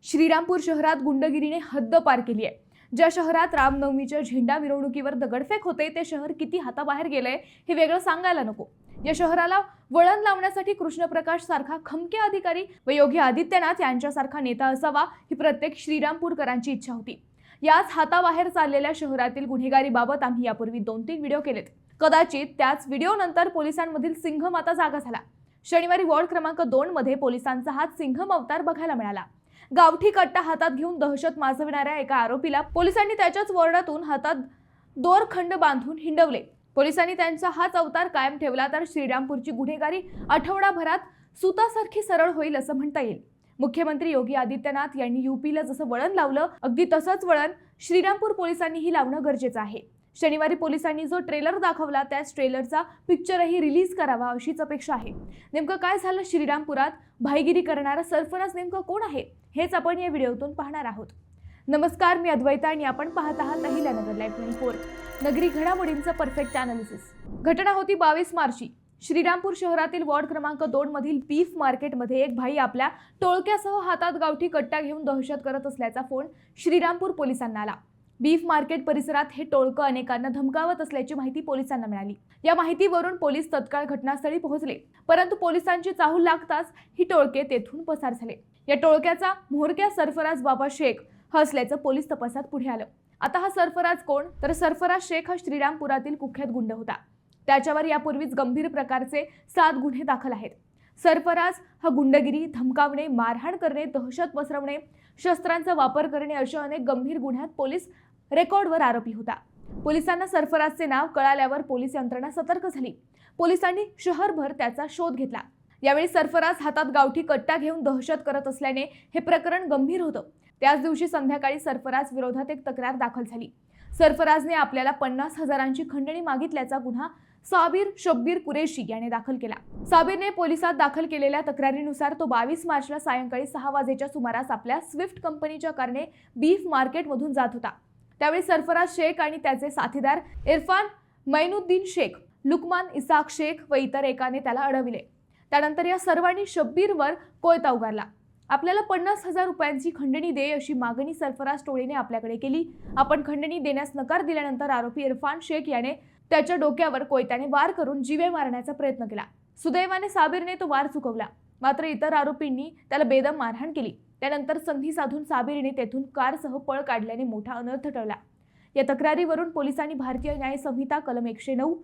श्रीरामपूर शहरात गुंडगिरीने हद्द पार केली आहे। ज्या शहरात रामनवमीच्या झेंडा मिरवणुकीवर दगडफेक होते ते शहर किती हाताबाहेर गेलंय हे वेगळं सांगायला नको। या शहराला वळण लावण्यासाठी कृष्णप्रकाश सारखा खमके अधिकारी व योगी आदित्यनाथ यांच्यासारखा नेता असावा ही प्रत्येक श्रीरामपूरकरांची इच्छा होती। याच हाताबाहेर चाललेल्या शहरातील गुन्हेगारीबाबत आम्ही यापूर्वी 2-3 व्हिडिओ केलेत। कदाचित त्याच व्हिडिओनंतर पोलिसांमधील सिंघम आता जागा झाला। शनिवारी वॉर्ड क्रमांक 2 मध्ये पोलिसांचा हात सिंघम अवतार बघायला मिळाला। गावठी कट्टा हातात घेऊन दहशत माजविणाऱ्या एका आरोपीला पोलिसांनी त्याच्याच वॉर्डातून हातात दोरखंड बांधून हिंडवले। पोलिसांनी त्यांचा हाच अवतार कायम ठेवला तर श्रीरामपूरची गुन्हेगारी आठवडाभरात सुतासारखी सरळ होईल असं म्हणता येईल। मुख्यमंत्री योगी आदित्यनाथ यांनी यूपीला जसं वळण लावलं अगदी तसंच वळण श्रीरामपूर पोलिसांनीही लावणं गरजेचं आहे। शनिवारी पोलिसांनी जो ट्रेलर दाखवला त्याच ट्रेलरचा पिक्चरही रिलीज करावा अशीच अपेक्षा आहे। नेमकं काय झालं श्रीरामपुरात? भाईगिरी करणारा सरफराज नेमका कोण आहे हेच आपण या व्हिडिओतून पाहणार आहोत। नमस्कार, मी अद्वैता आणि आपण पाहत आहात अहिल्यानगर लाईव्ह 24, नगरी घडामोडींचं परफेक्ट अनालिसिस। घटना होती 22 मार्चची। श्रीरामपूर शहरातील वॉर्ड क्रमांक 2 मधील बीफ मार्केटमध्ये एक भाई आपल्या टोळक्यासह हातात गावठी कट्टा घेऊन दहशत करत असल्याचा फोन श्रीरामपूर पोलिसांना आला। बीफ मार्केट परिसरात हे टोळकं अनेकांना धमकावत असल्याची माहिती पोलिसांना मिळाली। या माहितीवरून पोलीस तत्काळ घटनास्थळी पोहोचले, परंतु पोलिसांची चाहूल लागताच ही टोळके तेथून पसार झाले। या टोळक्याचा म्होरक्या सरफराज बाबा शेख हा असल्याचं पोलीस तपासात पुढे आलं। आता हा सरफराज कोण? तर सरफराज शेख हा श्रीरामपुरातील कुख्यात गुंड होता। त्याच्यावर यापूर्वीच गंभीर प्रकारचे 7 गुन्हे दाखल आहेत। सरफराज हा गुंडगिरी, धमकावणे, मारहाण करणे, दहशत पसरवणे, शस्त्रांचा वापर करणे अशा अनेक गंभीर गुन्ह्यात पोलीस रेकॉर्डवर आरोपी होता। पोलिसांना सरफराजचे नाव कळाल्यावर पोलीस यंत्रणा सतर्क झाली। पोलिसांनी शहरभर त्याचा शोध घेतला। यावेळी सरफराज हातात गावठी कट्टा घेऊन दहशत करत असल्याने हे प्रकरण गंभीर होतं। त्याच दिवशी संध्याकाळी सरफराज विरोधात एक तक्रार दाखल झाली। सरफराजने आपल्याला 50,000ची खंडणी मागितल्याचा गुन्हा साबिर शब्बीर कुरेशी याने दाखल केला। साबिरने पोलिसात दाखल केलेल्या तक्रारीनुसार तो 22 मार्चला सायंकाळी 6 वाजेच्या सुमारास आपल्या स्विफ्ट कंपनीच्या कारने बीफ मार्केटमधून जात होता। त्यावेळी सरफराज शेख आणि त्याचे साथीदार इरफान मैनुद्दीन शेख, लुकमान इसाक शेख व इतर एकाने त्याला अडविले। त्यानंतर या सर्वांनी शब्बीरवर कोयता उगारला। आपल्याला 50,000 रुपयांची खंडणी दे अशी मागणी सरफराज टोळीने आपल्याकडे केली। आपण खंडणी देण्यास नकार दिल्यानंतर आरोपी इरफान शेख याने त्याच्या डोक्यावर कोयत्याने वार करून जीवे मारण्याचा प्रयत्न केला। सुदैवाने साबिरने तो वार चुकवला, मात्र इतर आरोपींनी त्याला बेदम मारहाण केली। त्यानंतर संधी साधून साबिरने तेथून कारसह पळ काढल्याने मोठा अनर्थ टळला। या तक्रारीवरून पोलिसांनी भारतीय न्याय संहिता कलम 109,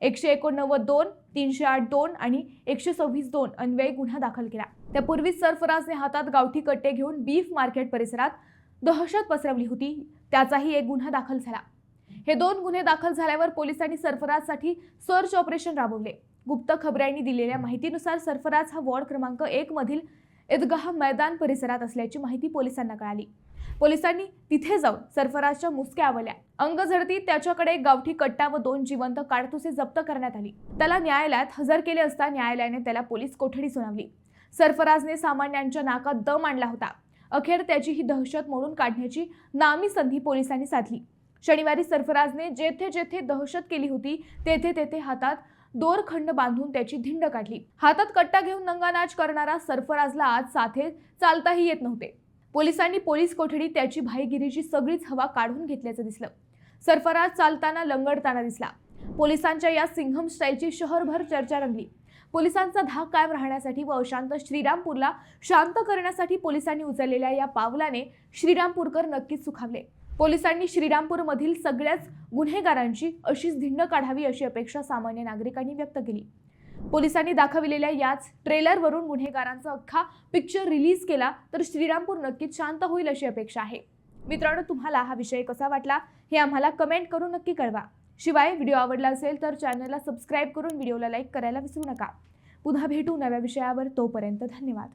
189(2), 308(2) आणि 126(2) अन्वये गुन्हा दाखल केला। त्यापूर्वीच सरफराजने हातात गावठी कट्टे घेऊन बीफ मार्केट परिसरात दहशत पसरवली होती, त्याचाही एक गुन्हा दाखल झाला। हे 2 गुन्हे दाखल झाल्यावर पोलिसांनी सरफराजसाठी सर्च ऑपरेशन राबवले। गुप्त खबऱ्यांनी दिलेल्या माहितीनुसार सरफराज हा वॉर्ड क्रमांक 1 मधील ईदगाह मैदान परिसरात असल्याची माहिती पोलिसांना कळाली। पोलिसांनी तिथे जाऊन सरफराजच्या मुसक्या आवळल्या। अंगझडतीत त्याच्याकडे एक गावठी कट्टा व 2 जिवंत काडतुसे जप्त करण्यात आली। त्याला न्यायालयात हजर केले असता न्यायालयाने त्याला पोलीस कोठडी सुनावली। सरफराजने सामान्यांच्या नाकात दम आणला होता। अखेर त्याची ही दहशत मोडून काढण्याची नामी संधी पोलिसांनी साधली। शनिवारी सरफराजने जेथे जेथे दहशत केली होती तेथे तेथे हातात दोरखंड बांधून त्याची धिंड काढली। हातात कट्टा घेऊन नंगानाच करणारा सरफराजला आज साथे चालताही येत नव्हते। पोलिसांनी पोलीस कोठडीत त्याची भाईगिरीची सगळीच हवा काढून घेतल्याचं दिसलं। सरफराज चालताना लंगडताना दिसला। पोलिसांच्या या सिंघम स्टाईलची शहरभर चर्चा रंगली। पोलिसांचा धाक कायम राहण्यासाठी व अशांत श्रीरामपूरला शांत करण्यासाठी पोलिसांनी उचललेल्या या पावलाने श्रीरामपूरकर नक्कीच सुखावले। पोलिसांनी श्रीरामपूरमधील सगळ्याच गुन्हेगारांची अशीच धिंड काढावी अशी अपेक्षा सामान्य नागरिकांनी व्यक्त केली। पोलिसांनी दाखविलेल्या याच ट्रेलरवरून गुन्हेगारांचा अख्खा पिक्चर रिलीज केला तर श्रीरामपूर नक्कीच शांत होईल अशी अपेक्षा आहे। मित्रांनो, तुम्हाला हा विषय कसा वाटला हे आम्हाला कमेंट करून नक्की कळवा। शिवाय व्हिडिओ आवडला असेल तर चॅनलला सबस्क्राईब करून व्हिडिओला लाईक करायला विसरू नका। पुन्हा भेटू नव्या विषयावर, तोपर्यंत धन्यवाद।